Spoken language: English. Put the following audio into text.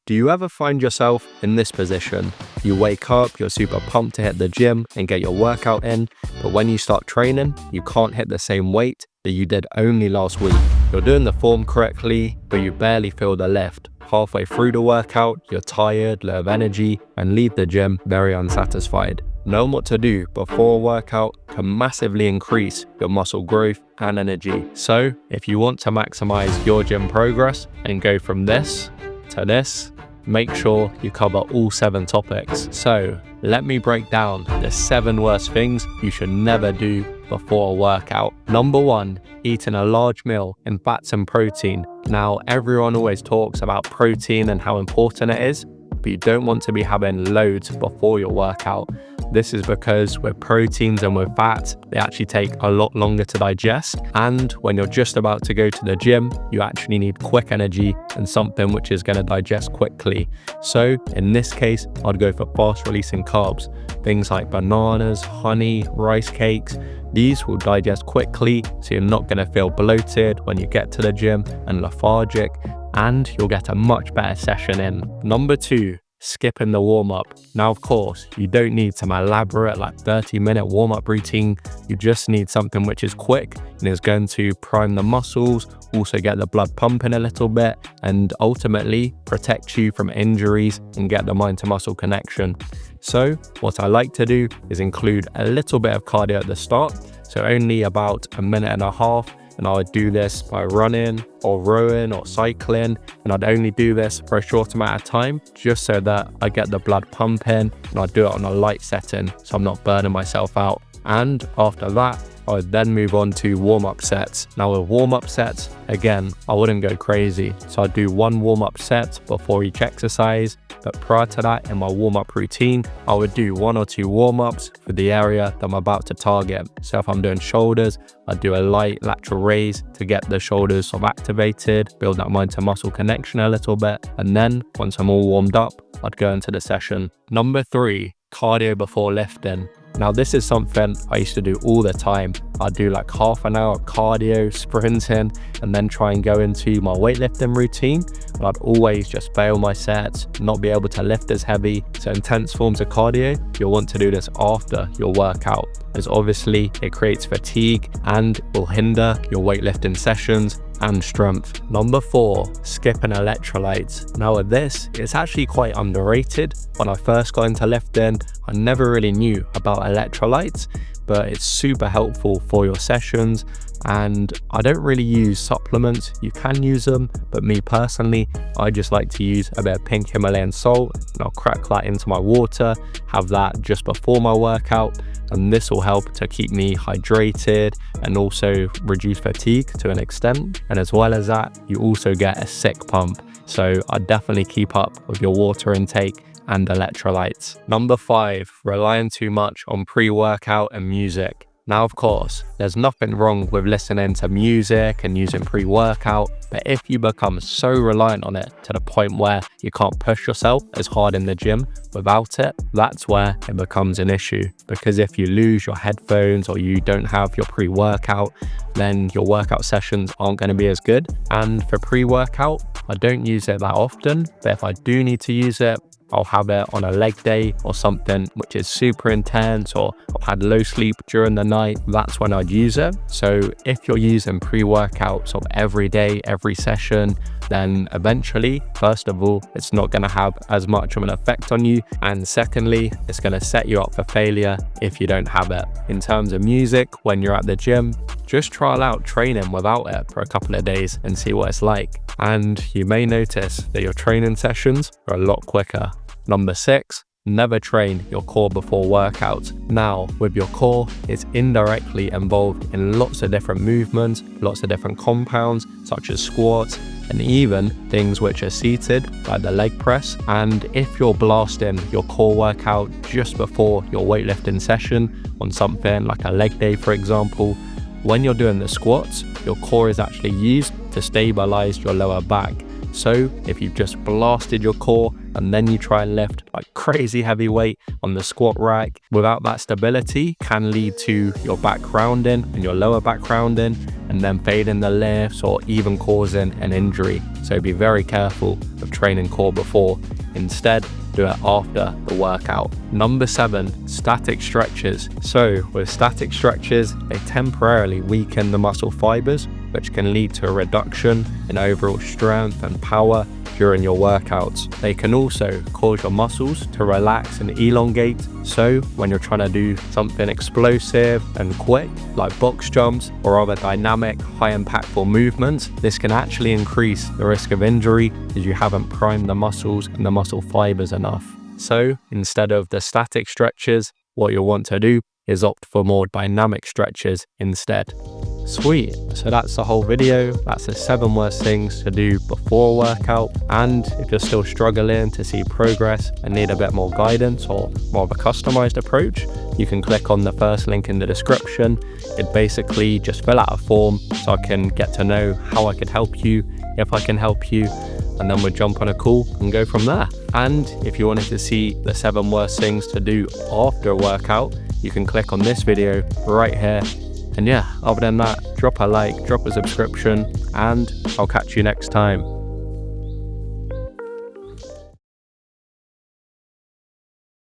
Do you ever find yourself in this position? You wake up, you're super pumped to hit the gym and get your workout in, but when you start training, you can't hit the same weight that you did only last week. You're doing the form correctly, but you barely feel the lift. Halfway through the workout, you're tired, low of energy, and leave the gym very unsatisfied. Knowing what to do before a workout can massively increase your muscle growth and energy. So, if you want to maximize your gym progress and go from this to this, make sure you cover all 7 topics. So, let me break down the 7 worst things you should never do before a workout. Number 1, eating a large meal in fats and protein. Now, everyone always talks about protein and how important it is, but you don't want to be having loads before your workout. This is because with proteins and with fats, they actually take a lot longer to digest. And when you're just about to go to the gym, you actually need quick energy and something which is going to digest quickly. So in this case, I'd go for fast releasing carbs. Things like bananas, honey, rice cakes. These will digest quickly, so you're not going to feel bloated when you get to the gym and lethargic, and you'll get a much better session in. Number 2, skipping the warm-up. Now, of course, you don't need some elaborate 30-minute warm-up routine. You just need something which is quick and is going to prime the muscles, also get the blood pumping a little bit, and ultimately protect you from injuries and get the mind to muscle connection. So what I like to do is include a little bit of cardio at the start, so only about a minute and a half. And I would do this by running or rowing or cycling, and I'd only do this for a short amount of time just so that I get the blood pumping, and I do it on a light setting so I'm not burning myself out. And after that, I would then move on to warm-up sets. Now with warm-up sets, again, I wouldn't go crazy. So I'd do 1 warm-up set before each exercise. But prior to that, in my warm-up routine, I would do 1 or 2 warm-ups for the area that I'm about to target. So if I'm doing shoulders, I'd do a light lateral raise to get the shoulders sort of activated, build that mind to muscle connection a little bit. And then once I'm all warmed up, I'd go into the session. Number 3, cardio before lifting. Now this is something I used to do all the time. I'd do half an hour of cardio, sprinting, and then try and go into my weightlifting routine. And I'd always just fail my sets, not be able to lift as heavy. So intense forms of cardio, you'll want to do this after your workout, as obviously it creates fatigue and will hinder your weightlifting sessions and strength. Number 4, skipping electrolytes. Now with this, it's actually quite underrated. When I first got into lifting, I never really knew about electrolytes, but it's super helpful for your sessions. And I don't really use supplements. You can use them, but me personally, I just like to use a bit of pink Himalayan salt, and I'll crack that into my water, have that just before my workout, and this will help to keep me hydrated and also reduce fatigue to an extent. And as well as that, you also get a sick pump. So I definitely keep up with your water intake and electrolytes. Number 5, relying too much on pre-workout and music. Now, of course, there's nothing wrong with listening to music and using pre-workout, but if you become so reliant on it to the point where you can't push yourself as hard in the gym without it, that's where it becomes an issue. Because if you lose your headphones or you don't have your pre-workout, then your workout sessions aren't going to be as good. And for pre-workout, I don't use it that often, but if I do need to use it, I'll have it on a leg day or something which is super intense, or I've had low sleep during the night. That's when I'd use it. So if you're using pre-workouts sort of every day, every session, then eventually, first of all, it's not going to have as much of an effect on you. And secondly, it's going to set you up for failure if you don't have it. In terms of music, when you're at the gym, just trial out training without it for a couple of days and see what it's like. And you may notice that your training sessions are a lot quicker. Number 6, never train your core before workouts. Now, with your core, it's indirectly involved in lots of different movements, lots of different compounds, such as squats, and even things which are seated, like the leg press. And if you're blasting your core workout just before your weightlifting session on something like a leg day, for example, when you're doing the squats, your core is actually used to stabilize your lower back. So if you've just blasted your core and then you try and lift crazy heavy weight on the squat rack, without that stability, can lead to your back rounding and your lower back rounding, and then failing the lifts or even causing an injury. So be very careful of training core before. Instead, do it after the workout. Number 7, static stretches. So with static stretches, they temporarily weaken the muscle fibers, which can lead to a reduction in overall strength and power during your workouts. They can also cause your muscles to relax and elongate. So when you're trying to do something explosive and quick, like box jumps or other dynamic, high impactful movements, this can actually increase the risk of injury as you haven't primed the muscles and the muscle fibers enough. So instead of the static stretches, what you'll want to do is opt for more dynamic stretches instead. Sweet, so that's the whole video. That's the 7 worst things to do before a workout. And if you're still struggling to see progress and need a bit more guidance or more of a customized approach, you can click on the first link in the description. It basically just fill out a form so I can get to know how I could help you, if I can help you, and then we'll jump on a call and go from there. And if you wanted to see the 7 worst things to do after a workout, you can click on this video right here. And yeah, other than that, drop a like, drop a subscription, and I'll catch you next time.